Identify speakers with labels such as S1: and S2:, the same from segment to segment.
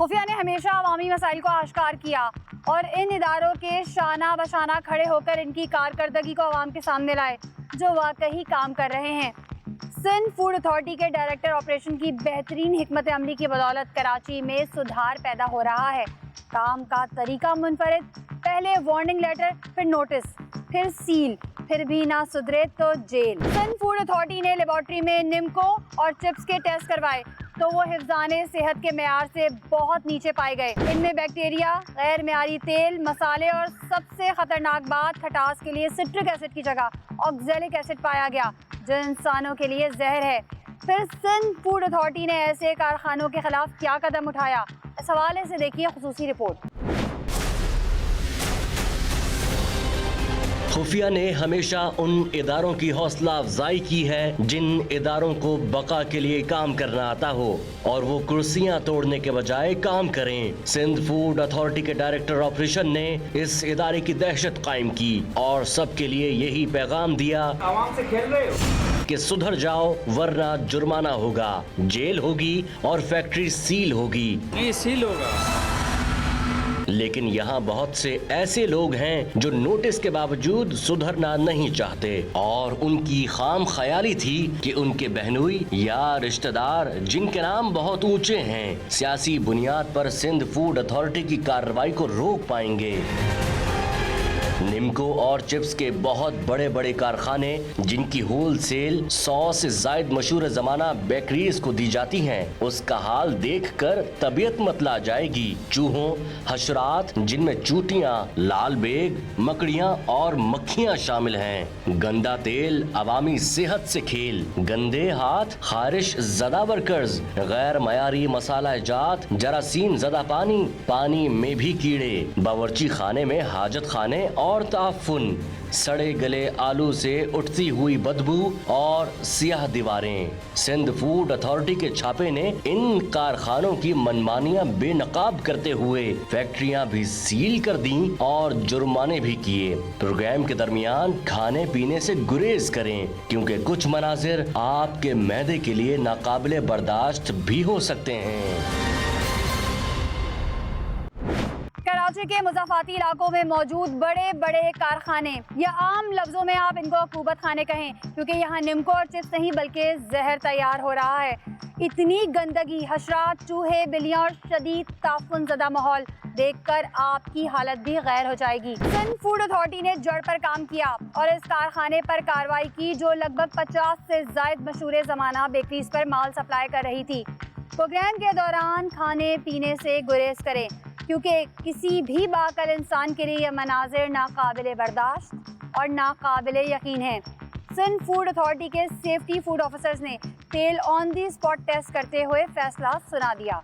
S1: खुफिया ने हमेशा अवामी मसाइल को आश्कार किया और इन इदारों के शाना बशाना खड़े होकर इनकी कारकर्दगी को अवाम के सामने लाए जो वाकई काम कर रहे हैं। सिंध फूड अथॉरिटी के डायरेक्टर ऑपरेशन की बेहतरीन हिकमत अमली की बदौलत कराची में सुधार पैदा हो रहा है। काम का तरीका मुनफरिद, पहले वार्निंग लेटर, फिर नोटिस, फिर सील, फिर भी ना सुधरे तो जेल। सिंध फूड अथॉरिटी ने लेबॉर्ट्री में निम्को और चिप्स के टेस्ट करवाए तो वो हिफ्ज़ाने सेहत के मेयार से बहुत नीचे पाए गए। इनमें बैक्टीरिया, गैर मेयारी तेल, मसाले और सबसे खतरनाक बात, खटास के लिए सिट्रिक एसिड की जगह ऑक्जेलिक एसिड पाया गया जो इंसानों के लिए जहर है। फिर सिंध फूड अथॉरिटी ने ऐसे कारखानों के खिलाफ क्या कदम उठाया, इस हवाले से देखिए खुसूसी रिपोर्ट।
S2: खुफिया ने हमेशा उन इदारों की हौसला अफजाई की है जिन इदारों को बका के लिए काम करना आता हो और वो कुर्सियां तोड़ने के बजाय काम करें। सिंध फूड अथॉरिटी के डायरेक्टर ऑपरेशन ने इस इदारे की दहशत कायम की और सबके लिए यही पैगाम दिया,
S3: आवाम से खेल रहे हो
S2: कि सुधर जाओ वरना जुर्माना होगा, जेल होगी और फैक्ट्री सील होगी।
S3: नहीं सील होगा।
S2: लेकिन यहाँ बहुत से ऐसे लोग हैं जो नोटिस के बावजूद सुधरना नहीं चाहते और उनकी खाम ख्याली थी कि उनके बहनोई या रिश्तेदार जिनके नाम बहुत ऊंचे हैं सियासी बुनियाद पर सिंध फूड अथॉरिटी की कार्रवाई को रोक पाएंगे। निम्को और चिप्स के बहुत बड़े बड़े कारखाने जिनकी होलसेल 100 से जायद मशहूर जमाना बेकरीज को दी जाती हैं, उसका हाल देखकर तबीयत मतला जाएगी। चूहों, हशरात जिनमें चूटियां, लाल बेग, मकड़ियां और मक्खियां शामिल हैं, गंदा तेल, अवामी सेहत से खेल, गंदे हाथ, खारिश ज़दा वर्कर्स, गैर मयारी मसाला जात, जरासीम ज़दा पानी, पानी में भी कीड़े, बावर्ची खाने में हाजत खाने और ताफुन, सड़े गले आलू से उठती हुई बदबू और सियाह दीवारें। सिंध फूड अथॉरिटी के छापे ने इन कारखानों की मनमानियां बेनकाब करते हुए फैक्ट्रियां भी सील कर दी और जुर्माने भी किए। प्रोग्राम के दरमियान खाने पीने से गुरेज करें क्योंकि कुछ मनाजिर आपके मैदे के लिए नाकाबिले बर्दाश्त भी हो सकते हैं।
S1: कराची के मुज़ाफ़ाती इलाकों में मौजूद बड़े बड़े कारखाने, या आम लफ्ज़ों में आप इनको हुकूमत खाने कहें क्योंकि यहाँ निम्को और चिप्स नहीं बल्कि जहर तैयार हो रहा है। इतनी गंदगी, हशरात, चूहे, बिल्लियाँ और शदीद ताफुन ज़दा माहौल देखकर आपकी हालत भी गैर हो जाएगी। सिंध फूड अथॉरिटी ने जड़ पर काम किया और इस कारखाने पर कार्रवाई की जो लगभग 50 से जायद मशहूर ज़माना बेकरीज पर माल सप्लाई कर रही थी। प्रोग्राम के दौरान खाने पीने से गुरेज करें क्योंकि किसी भी बाकल इंसान के लिए यह मनाजिर नाकाबिले बर्दाश्त और नाकाबिले यकीन है। सिंध फूड अथॉरिटी के सेफ्टी फूड ऑफिसर्स ने तेल ऑन दी स्पॉट टेस्ट करते हुए फैसला सुना दिया।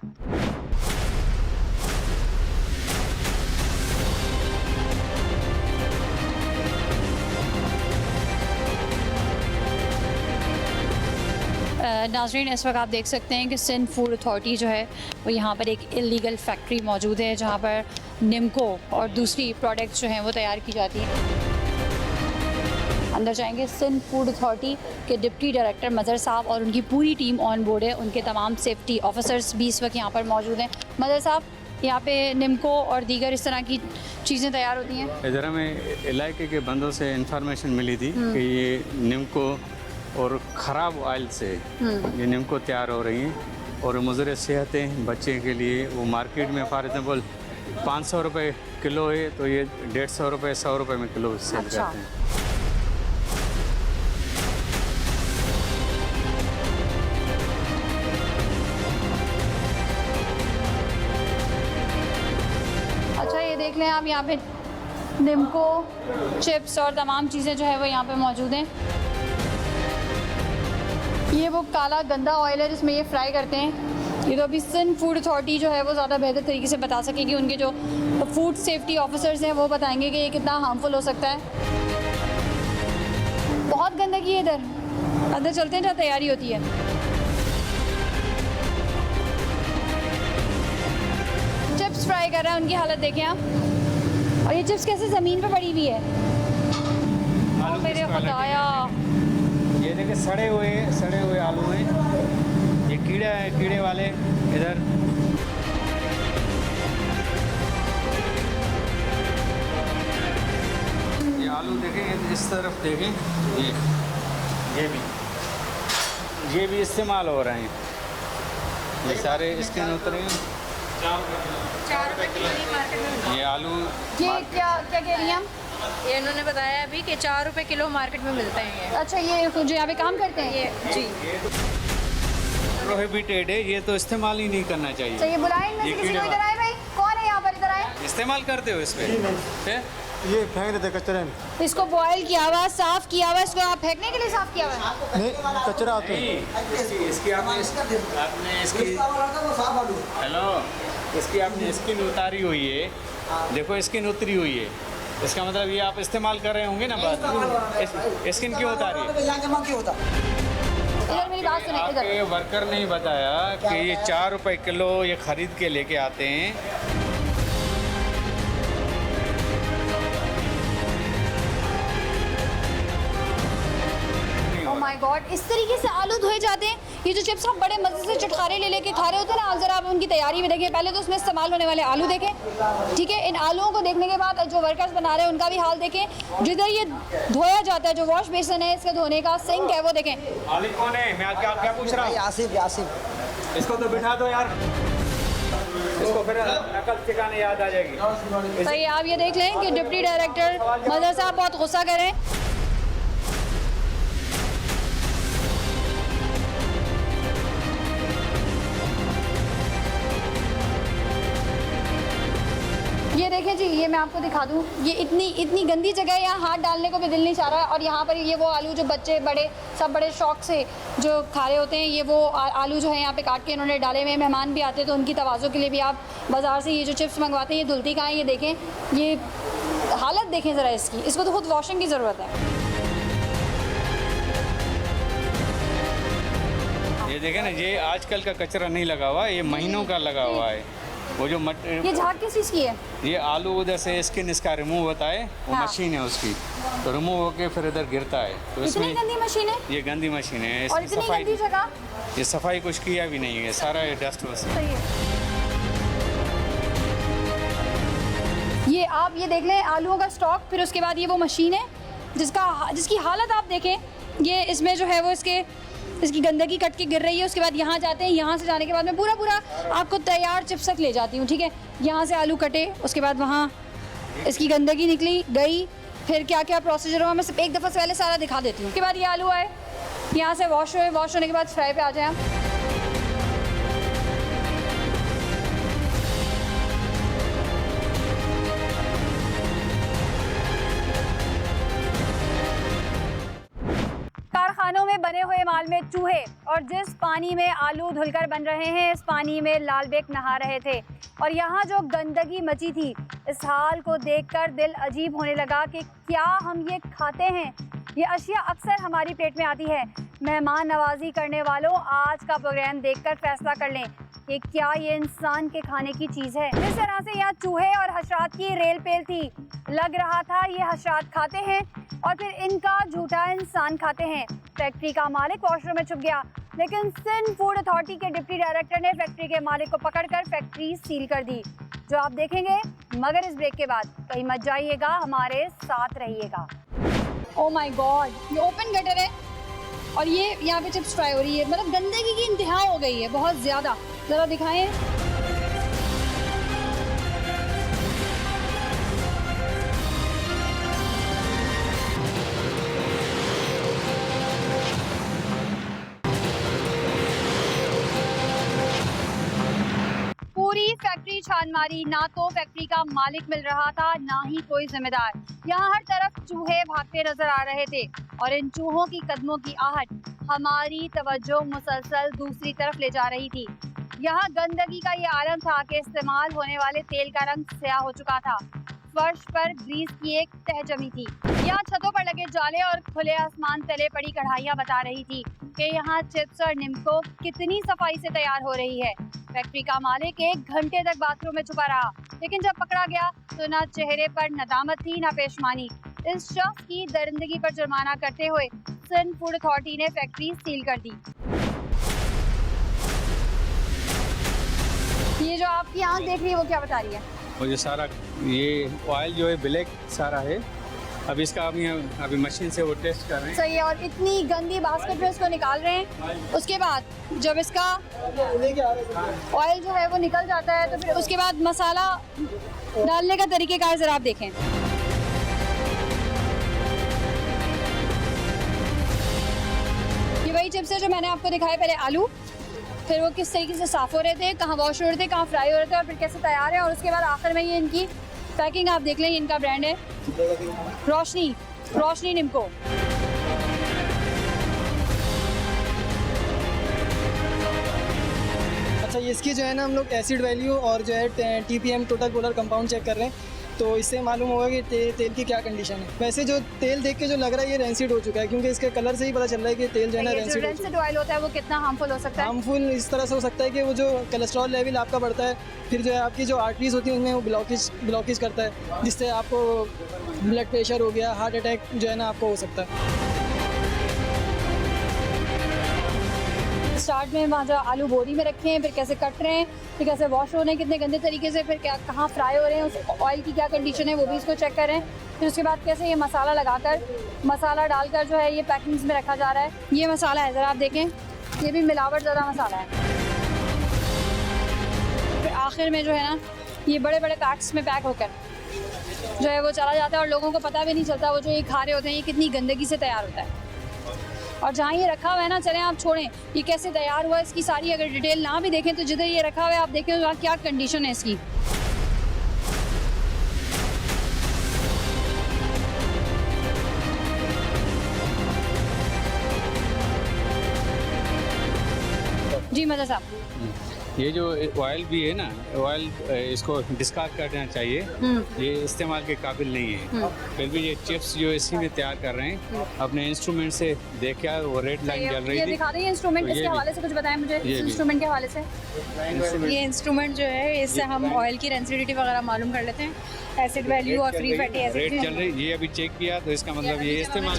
S4: नाज़रीन, इस वक्त आप देख सकते हैं कि सिंध फूड अथॉरिटी जो है वो यहाँ पर एक इलीगल फैक्ट्री मौजूद है जहाँ पर निम्को और दूसरी प्रोडक्ट्स जो हैं वो तैयार की जाती हैं। अंदर जाएंगे। सिंध फूड अथॉरिटी के डिप्टी डायरेक्टर मज़हर साहब और उनकी पूरी टीम ऑन बोर्ड है, उनके तमाम सेफ्टी ऑफिसर्स भी इस वक्त यहाँ पर मौजूद हैं। मज़हर साहब, यहाँ पे निम्को और दीगर इस तरह की चीज़ें तैयार होती हैं?
S5: इधर हमें इलाके के बंदों से इंफॉर्मेशन मिली थी कि ये निम्को और ख़राब ऑयल से ये निम्को तैयार हो रही हैं और मुज़र सेहत हैं बच्चे के लिए। वो मार्केट में फॉर एग्ज़ाम्पल 500 रुपये किलो है तो ये 150 रुपये 100 रुपये में किलो सेल करते हैं।
S4: अच्छा, ये देख लें आप, यहाँ पे निम्को, चिप्स और तमाम चीज़ें जो है वो यहाँ पे मौजूद हैं। ये वो काला गंदा ऑयल है जिसमें ये फ्राई करते हैं। ये तो अभी सिंध फूड अथॉरिटी जो है वो ज़्यादा बेहतर तरीके से बता सकेगी, उनके जो फूड सेफ्टी ऑफिसर्स हैं वो बताएंगे कि ये कितना हार्मफुल हो सकता है। बहुत गंदगी है इधर, अंदर चलते हैं जहाँ तैयारी होती है। चिप्स फ्राई कर रहे हैं, उनकी हालत देखें आप। और ये चिप्स कैसे ज़मीन पर पड़ी हुई है, मेरे खुदाया।
S3: ये देखिए सड़े हुए आलू हैं, ये कीड़े वाले इधर
S5: इस तरफ देखें, ये भी इस्तेमाल हो रहे हैं, ये सारे स्किन उतरे हैं।
S4: 4 रुपए किलो ही मार्केट में।
S5: ये आलू
S1: ये क्या क्या कह रही हैं हम?
S4: ये इन्होंने बताया अभी कि 4 रुपए किलो मार्केट में मिलते हैं ये।
S1: अच्छा, ये जो यहाँ पे काम करते हैं
S4: ये जी
S5: प्रोहिबिटेड है, ये तो इस्तेमाल ही नहीं करना चाहिए।
S1: चाहिए। बुलाएं इनमें से
S5: ये
S1: किसी को,
S5: कीड़े
S1: इधर आए भाई, कौन है यहाँ पर, इधर आए।
S5: इस्तेमाल करते हो इस पे?
S6: ये फेंक देते कचरे में।
S1: इसको बॉयल किया हुआ, साफ किया हुआ, इसको आप फेंकने के लिए साफ किया हुआ है?
S6: नहीं, कचरा आते हैं।
S5: इसकी आपने इसकी हेलो, इसकी आपने स्किन उतारी हुई है, देखो स्किन उतरी हुई है, इसका मतलब ये आप इस्तेमाल कर रहे होंगे ना। बात स्किन क्यों उतारी है?
S1: इधर मेरी बात सुने, इधर।
S5: आपके वर्कर ने बताया कि ये 4 रुपए किलो ये खरीद के लेके आते हैं।
S1: ओह माय गॉड, इस तरीके से आलू धोए जाते हैं। ये जो चिप्स हम बड़े मजे से चटखारे ले लेके खा रहे होते हैं ना, आप जरा आप उनकी तैयारी में देखिए। पहले तो उसमें इस्तेमाल होने वाले आलू देखें, ठीक है। इन आलूओं को देखने के बाद जो वर्कर्स बना रहे हैं उनका भी हाल देखें। जिधर ये धोया जाता है, जो वॉश बेसिन है इसका धोने का, सिंक है, वो देखें।
S5: मालिक कौन है? मैं क्या पूछ रहा हूँ?
S3: आसिफ इसको तो बिठा दो यार, इसको फिर नकल सिखाने याद आ जाएगी।
S1: सही, आप ये देख लें कि डिप्टी डायरेक्टर मदर साहब बहुत गुस्सा करें। ये देखें जी, ये मैं आपको दिखा दूँ, ये इतनी गंदी जगह है, यहाँ हाथ डालने को भी दिल नहीं चाह रहा है। और यहाँ पर ये वो आलू जो बच्चे बड़े सब बड़े शौक से जो खा रहे होते हैं, ये वो आलू जो है यहाँ पे काट के इन्होंने डाले हुए। मेहमान भी आते हैं तो उनकी तवाज़ुन के लिए भी आप बाज़ार से ये जो चिप्स मंगवाते हैं, ये धुलती कहाँ है ये देखें। ये हालत देखें ज़रा इसकी, इसको तो खुद वॉशिंग की ज़रूरत है।
S5: ये देखें ना, ये आजकल का कचरा नहीं लगा हुआ, ये महीनों का लगा हुआ है। वो जो
S1: ये झाग किस चीज़ की है?
S5: ये आलू उधर से स्किन इसका रिमूव होता है, वो
S1: हाँ।
S5: मशीन है उसकी, तो रिमूव होके फिर इधर गिरता है। तो
S1: इतनी
S5: इसमें
S1: गंदी मशीन है
S5: ये गंदी मशीन है,
S1: और
S5: इसकी
S1: इतनी
S5: सफाई
S1: गंदी जगह।
S5: ये सफाई कुछ किया भी नहीं है, सारा ये डस्ट बस।
S1: सही है। ये आप ये देख लें आलूओं का स्टॉक, फिर उसके बाद ये वो मशीन है जिसकी हालत आप देखें। ये इसमें जो है वो इसकी गंदगी कट के गिर रही है। उसके बाद यहाँ जाते हैं, यहाँ से जाने के बाद मैं पूरा आपको तैयार चिप्स तक ले जाती हूँ, ठीक है। यहाँ से आलू कटे, उसके बाद वहाँ इसकी गंदगी निकली गई, फिर क्या क्या प्रोसीजर हुआ, मैं सिर्फ एक दफ़ा से पहले सारा दिखा देती हूँ। उसके बाद ये आलू आए, यहाँ से वॉश होने के बाद फ्राई पे आ जाए हम। कारखानों में बने हुए माल में चूहे, और जिस पानी में आलू धुलकर बन रहे हैं, इस पानी में लालबेग नहा रहे थे। और यहाँ जो गंदगी मची थी, इस हाल को देखकर दिल अजीब होने लगा कि क्या हम ये खाते हैं? ये अशिया अक्सर हमारी पेट में आती है। मेहमान नवाजी करने वालों, आज का प्रोग्राम देखकर फैसला कर लें कि क्या ये इंसान के खाने की चीज़ है। इस तरह से यहाँ चूहे और हशरात की रेल पेल थी। लग रहा था ये हशरात खाते हैं और फिर इनका झूठा इंसान खाते हैं। फैक्ट्री का मालिक वॉशरूम में छुप गया, लेकिन सिंध फूड अथॉरिटी के डिप्टी डायरेक्टर ने फैक्ट्री के मालिक को पकड़कर फैक्ट्री सील कर दी, जो आप देखेंगे मगर इस ब्रेक के बाद। कहीं मत जाइएगा, हमारे साथ रहिएगा। ओह माय गॉड, ये ओपन गटर है और ये यहाँ पे चिप्स फ्राई हो रही है। मतलब गंदगी की इंतहा हो गई है बहुत ज़्यादा। ज़रा दिखाएं। पूरी फैक्ट्री छान मारी, ना तो फैक्ट्री का मालिक मिल रहा था, ना ही कोई जिम्मेदार। यहाँ हर तरफ चूहे भागते नजर आ रहे थे और इन चूहों की कदमों की आहट हमारी तवज्जो मुसलसल दूसरी तरफ ले जा रही थी। यहाँ गंदगी का ये आलम था कि इस्तेमाल होने वाले तेल का रंग स्याह हो चुका था। फर्श पर ग्रीस की एक तह जमी थी। यहाँ छतों पर लगे जाले और खुले आसमान तले पड़ी कढ़ाइयाँ बता रही थी कि यहाँ चिप्स और निम्को कितनी सफाई से तैयार हो रही है। फैक्ट्री का मालिक 1 घंटे तक बाथरूम में छुपा रहा, लेकिन जब पकड़ा गया तो ना चेहरे पर नदामत थी ना पेशमानी। इस शख्स की दरिंदगी पर जुर्माना करते हुए सिंध फूड अथॉरिटी ने फैक्ट्री सील कर दी। ये जो आपकी आंख देख रही है वो क्या बता रही है?
S5: और ये सारा ये ऑयल जो है ब्लैक सारा है, अब इसका अभी मशीन से वो टेस्ट कर रहे हैं।
S4: सही है। और इतनी गंदी बास्केट में उसको निकाल रहे हैं, उसके बाद जब इसका ऑयल जो है वो निकल जाता है तो फिर उसके बाद मसाला डालने का तरीक़ेकार ज़रा आप देखें। ये वही चिप्स है जो मैंने आपको दिखाए, पहले आलू, फिर वो किस तरीके से साफ़ हो रहे थे, कहाँ वॉश हो रहे थे, कहाँ फ्राई हो रहे थे और फिर कैसे तैयार है, और उसके बाद आखिर में ये इनकी पैकिंग आप देख लें। इनका ब्रांड है रोशनी निम्को।
S7: अच्छा, ये इसकी जो है ना हम लोग एसिड वैल्यू और जो है TPM total polar compound check कर रहे हैं, तो इससे मालूम होगा कि तेल की क्या कंडीशन है। वैसे जो तेल देख के जो लग रहा है ये रेंसिड हो चुका है, क्योंकि इसके कलर से ही पता चल रहा है कि तेल जो है ना रेंसिड
S4: ऑयल होता है वो कितना हार्मफुल हो सकता है।
S7: हार्मफुल इस तरह से हो सकता है कि वो जो कोलेस्ट्रॉल लेवल आपका बढ़ता है, फिर जो है आपकी जो आर्टरीज होती है उनमें वो ब्लॉकेज करता है, जिससे आपको ब्लड प्रेशर हो गया, हार्ट अटैक जो है ना आपको हो सकता है।
S4: स्टार्ट में वहाँ जो आलू बोरी में रखे हैं, फिर कैसे कट रहे हैं, फिर कैसे वॉश हो रहे हैं कितने गंदे तरीके से, फिर क्या कहाँ फ्राई हो रहे हैं, उस ऑयल की क्या कंडीशन है वो भी इसको चेक करें। फिर उसके बाद कैसे ये मसाला लगाकर, मसाला डालकर जो है ये पैकिंग्स में रखा जा रहा है। ये मसाला है, ज़रा आप देखें, ये भी मिलावट ज़्यादा मसाला है। फिर आखिर में जो है ना ये बड़े बड़े पैक्स में पैक होकर जो है वो चला जाता है और लोगों को पता भी नहीं चलता वो जो ये खा रहे होते हैं ये कितनी गंदगी से तैयार होता है। और जहाँ ये रखा हुआ है ना, चलें आप छोड़ें ये कैसे तैयार हुआ, इसकी सारी अगर डिटेल ना भी देखें तो जिधर ये रखा हुआ है आप देखें वहाँ क्या कंडीशन है इसकी। जी मदर साहब,
S5: ये जो ऑयल भी है ना, ऑयल इसको डिस्कार्ड करना चाहिए, ये इस्तेमाल के काबिल नहीं है। फिर भी ये चिप्स जो इसी में तैयार कर रहे हैं अपने इंस्ट्रूमेंट से देखा, वो रेड लाइन जल रही
S4: ये
S5: थी।
S4: दिखा दें इंस्ट्रूमेंट,
S5: तो
S4: इसके हवाले से कुछ बताएं मुझे, इंस्ट्रूमेंट के हवाले से।
S8: ये इंस्ट्रूमेंट जो है इससे हम ऑयल की रेंसिडिटी वगैरह मालूम कर लेते हैं, एसिड वैल्यू और फ्री फैटी
S5: रेड
S8: एसिड।
S5: चल रही, ये अभी चेक किया तो इसका मतलब ये इस्तेमाल।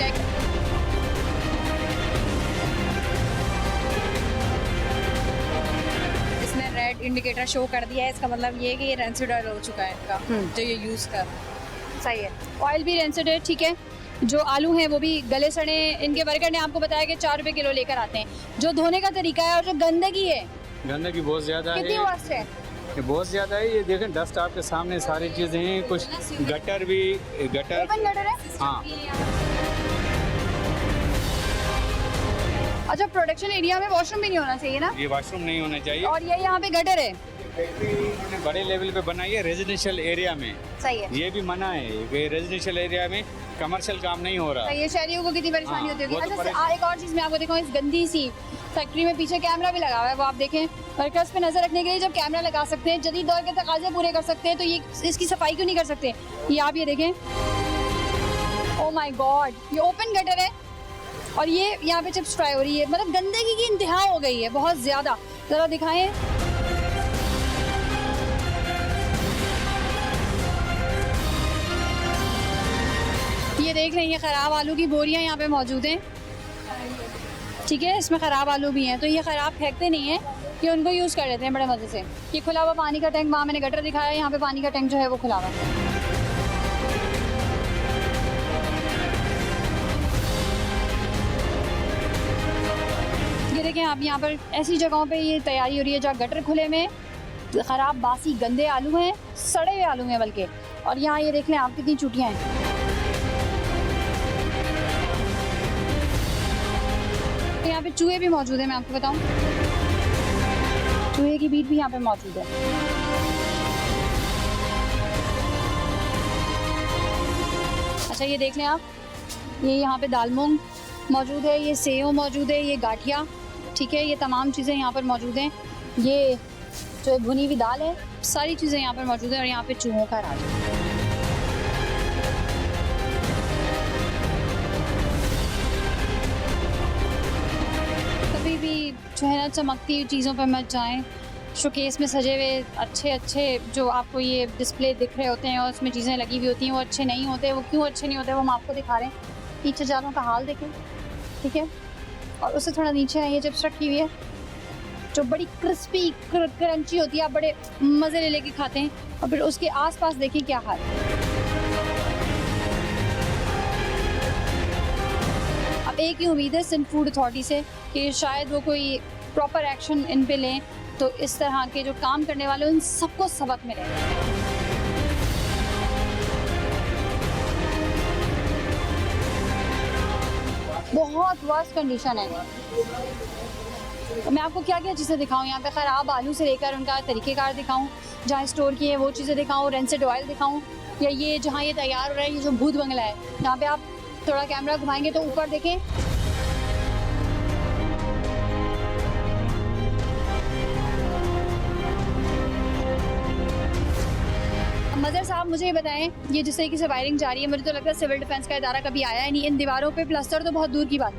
S8: रेड इंडिकेटर शो कर दिया है, इसका मतलब ये है कि ये रेंसिड ऑयल हो चुका है इनका, जो ये यूज़ कर।
S4: सही है, ऑयल भी रेंसिड है, ठीक है। जो आलू हैं वो भी गले सड़े, इनके वर्कर ने आपको बताया कि 4 रुपए किलो लेकर आते हैं। जो धोने का तरीका है और जो गंदगी है,
S5: गंदगी बहुत ज़्यादा
S4: कितनी
S5: है,
S4: वर्स्ट है,
S5: ये बहुत ज़्यादा है। ये देखें डस्ट आपके सामने सारी चीज़ें हैं, कुछ गटर भी, गटर,
S4: ओपन गटर है।
S5: हाँ।
S4: अच्छा, प्रोडक्शन एरिया में वॉशरूम भी नहीं होना चाहिए ना,
S5: ये वॉशरूम नहीं होना चाहिए।
S4: और ये यहाँ पे गटर है।
S5: फैक्ट्री बड़े लेवल पे बनाई है रेजिडेंशियल एरिया में,
S4: सही है,
S5: ये भी मना है कि रेजिडेंशियल एरिया में कमर्शियल काम नहीं हो रहा।
S4: सही है। शहरियों को कितनी परेशानी
S5: हाँ,
S4: होती होगी।
S5: वो तो
S4: अच्छा, एक और चीज़ मैं आपको दिखाऊँ, इस गंदी सी फैक्ट्री में पीछे कैमरा भी लगा हुआ है, वो आप देखें। वर्कर्स पे नज़र रखने के लिए जब कैमरा लगा सकते हैं, जदीद दौर के तकाजे पूरे कर सकते हैं, तो ये इसकी सफाई क्यों नहीं कर सकते। ये आप ये देखें, ओह माय गॉड, ये ओपन गटर है और ये यहाँ पे चिप्स फ्राई हो रही है। मतलब गंदगी की इंतहा हो गई है बहुत ज़्यादा। ज़रा दिखाएं, ये देख लें, ये ख़राब आलू की बोरियां यहाँ पे मौजूद हैं, ठीक है। इसमें ख़राब आलू भी हैं, तो ये ख़राब फेंकते नहीं हैं, ये उनको यूज़ कर लेते हैं बड़े मज़े से। ये खुला हुआ पानी का टैंक, वहाँ मैंने गटर दिखाया है, यहाँ पे पानी का टैंक जो है वो खुला हुआ है। ये देखें आप, यहाँ पर ऐसी जगहों पे ये तैयारी हो रही है जहाँ गटर खुले में ख़राब बासी गंदे आलू हैं, सड़े हुए आलू हैं बल्कि। और यहाँ ये देख लें आप, कितनी चूटियाँ हैं। यहाँ पे चूहे भी मौजूद है, मैं आपको बताऊं, चूहे की बीट भी यहाँ पे मौजूद है। अच्छा, ये देख लें आप, ये यहाँ पे दाल मूंग मौजूद है, ये सेव मौजूद है, ये गाठिया, ठीक है, ये तमाम चीज़ें यहाँ पर मौजूद हैं। ये जो भुनी हुई दाल है, सारी चीज़ें यहाँ पर मौजूद है। और यहाँ पे चूहों का राज है। कभी भी जो है ना चमकती हुई चीज़ों पर मत जाएं। शोकेस में सजे हुए अच्छे जो आपको ये डिस्प्ले दिख रहे होते हैं और उसमें चीज़ें लगी हुई होती हैं, वो अच्छे नहीं होते। वो क्यों अच्छे नहीं होते वो हम आपको दिखा रहे हैं। पीछे जालों का हाल देखें, ठीक है। और उससे थोड़ा नीचे है ये चिप्स रखी हुई है जो बड़ी क्रिस्पी क्रंची होती है, आप बड़े मज़े ले लेके खाते हैं। और फिर उसके आसपास देखिए क्या हाल है। अब एक ही उम्मीद है सिंध फूड अथॉरिटी से कि शायद वो कोई प्रॉपर एक्शन इन पे लें, तो इस तरह के जो काम करने वाले उन सबको सबक मिले। बहुत वर्स्ट कंडीशन है। मैं आपको क्या क्या चीज़ें दिखाऊं यहाँ पे, ख़राब आलू से लेकर उनका तरीक़ेकार दिखाऊं, जहाँ स्टोर किए वो चीज़ें दिखाऊं, रेंसिड ऑयल दिखाऊं, या ये जहाँ ये तैयार हो रहा है ये जो भूत बंगला है, यहाँ पे आप थोड़ा कैमरा घुमाएंगे तो ऊपर देखें, मज़र साहब मुझे ये बताएं, ये जिस तरीके से वायरिंग जा रही है, मुझे तो लगता है सिविल डिफेंस का इदारा कभी आया ही नहीं। इन दीवारों पे प्लास्टर तो बहुत दूर की बात,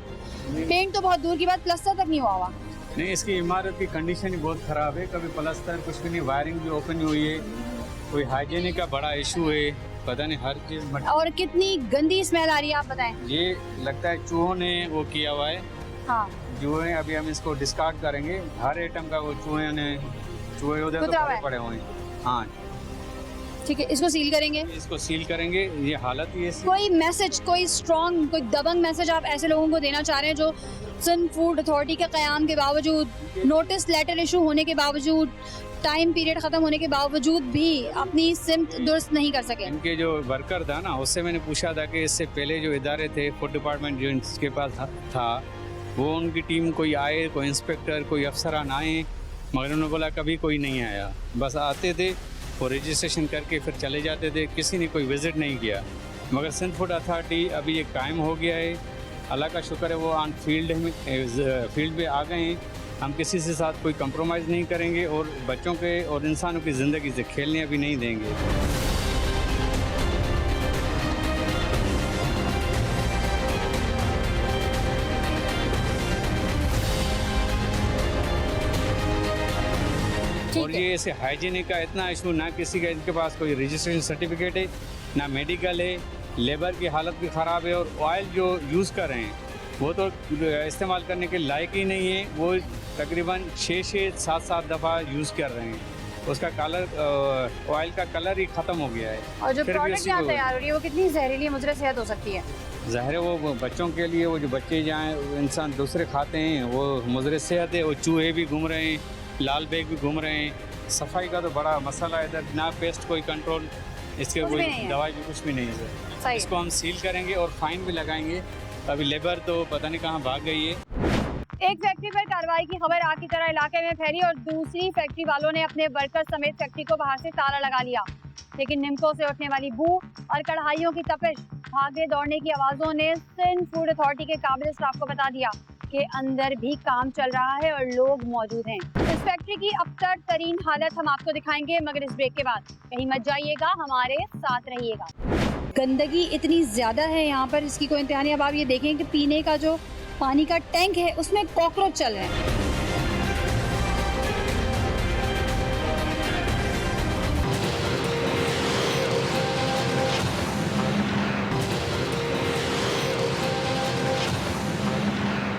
S4: पेंट तो बहुत दूर की बात, प्लास्टर तक नहीं हुआ हुआ।
S5: नहीं, इसकी इमारत की कंडीशन ही बहुत ख़राब है, कभी प्लास्टर कुछ भी नहीं, वायरिंग भी ओपन हुई है, कोई हाइजीनिक का बड़ा इशू है, पता नहीं हर चीज़।
S4: और कितनी गंदी स्मेल आ रही है आप बताएं।
S5: ये लगता है चूहों ने वो किया हुआ है।
S4: हाँ,
S5: चूहे अभी हम इसको डिस्कार्ड करेंगे, हर आइटम का वो चूहे उधर तो
S4: कुतरा हुआ है।
S5: पड़े हुए हैं। हाँ
S4: ठीक है, इसको सील करेंगे,
S5: इसको सील करेंगे। ये हालत ही ऐसी।
S4: कोई मैसेज, कोई स्ट्रॉन्ग, कोई दबंग मैसेज आप ऐसे लोगों को देना चाह रहे हैं जो सिंध फूड अथॉरिटी के क़याम के बावजूद, नोटिस लेटर इशू होने के बावजूद, टाइम पीरियड ख़त्म होने के बावजूद भी अपनी सिमत दुरुस्त नहीं कर सके?
S5: इनके जो वर्कर था ना, उससे मैंने पूछा था कि इससे पहले जो इदारे थे, फूड डिपार्टमेंट जो इनके पास था, वो उनकी टीम कोई आए, कोई इंस्पेक्टर, कोई अफसरान आए, मगर उन्होंने बोला कभी कोई नहीं आया। बस आते थे और रजिस्ट्रेशन करके फिर चले जाते थे, किसी ने कोई विज़िट नहीं किया। मगर सिंध फूड अथॉरिटी अभी ये कायम हो गया है, अल्लाह का शुक्र है, वो ऑन फील्ड पे आ गए हैं। हम किसी से साथ कोई कंप्रोमाइज़ नहीं करेंगे और बच्चों के और इंसानों की ज़िंदगी से खेलने अभी नहीं देंगे। और ये ऐसे हाइजीनिक का इतना इशू, ना किसी का इनके पास कोई रजिस्ट्रेशन सर्टिफिकेट है, ना मेडिकल है, लेबर की हालत भी ख़राब है, और ऑयल जो यूज़ कर रहे हैं वो तो इस्तेमाल करने के लायक ही नहीं है। वो तकरीबन 6-7 दफ़ा यूज़ कर रहे हैं, उसका कलर, ऑयल का कलर ही ख़त्म हो गया है।
S4: और जो
S5: फिर भी
S4: प्रोडक्ट
S5: उसी
S4: यहाँ
S5: को-
S4: तैयार हो रही है वो कितनी जहरीली मुजर सेहत हो सकती है?
S5: ज़ाहिर है वो बच्चों के लिए, वो जो बच्चे जाएँ इंसान दूसरे खाते हैं, वो मुज़र सेहत है। वो चूहे भी घूम रहे हैं, लाल बेग भी घूम रहे हैं। सफाई का तो बड़ा मसला है इधर, ना पेस्ट कोई कंट्रोल, इसके
S4: कुछ भी
S5: कोई
S4: नहीं है।
S5: दवाई भी कुछ भी नहीं है सर।
S4: सही।
S5: इसको हम सील करेंगे और फाइन भी लगाएंगे। अभी लेबर तो पता नहीं कहाँ भाग गई है।
S1: एक फैक्ट्री पर कार्रवाई की खबर आग की तरह इलाके में फैली और दूसरी फैक्ट्री वालों ने अपने वर्कर समेत फैक्ट्री को बाहर से ताला लगा लिया, लेकिन निमको से उठने वाली बू और कढ़ाइयों की तपिश, भागने दौड़ने की आवाज़ों ने सिंध फूड अथॉरिटी के काबिल स्टाफ को बता दिया कि अंदर भी काम चल रहा है और लोग मौजूद हैं। इस फैक्ट्री की अबतर तरीन हालत हम आपको दिखाएंगे, मगर इस ब्रेक के बाद। कहीं मत जाइएगा, हमारे साथ रहिएगा। गंदगी इतनी ज़्यादा है यहाँ पर, इसकी कोई इंतहा नहीं। अब आप ये देखें कि पीने का जो पानी का टैंक है उसमें कॉकरोच चल रहे हैं।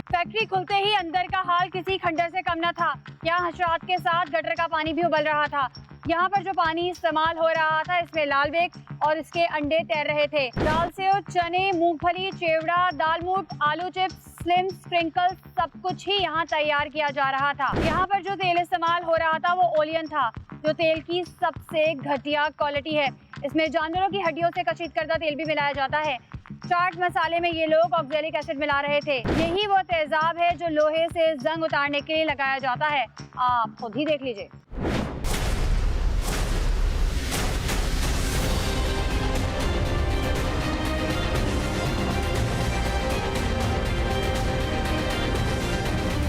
S1: फैक्ट्री खुलते ही अंदर का हाल किसी खंडर से कम न था। यहाँ हशरात के साथ गटर का पानी भी उबल रहा था। यहाँ पर जो पानी इस्तेमाल हो रहा था इसमें लाल बेग और इसके अंडे तैर रहे थे। दाल सेव, चने, मूंगफली, चेवड़ा, दालमूट, आलू चिप्स, स्लिम, स्प्रिंकल, सब कुछ ही यहाँ तैयार किया जा रहा था। यहाँ पर जो तेल इस्तेमाल हो रहा था वो ओलियन था, जो तेल की सबसे घटिया क्वालिटी है। इसमें जानवरों की हड्डियों से कशीद करदा तेल भी मिलाया जाता है। चाट मसाले में ये लोग ऑक्जेलिक एसिड मिला रहे थे। यही वो तेजाब है जो लोहे से जंग उतारने के लिए लगाया जाता है। आप खुद ही देख लीजिए।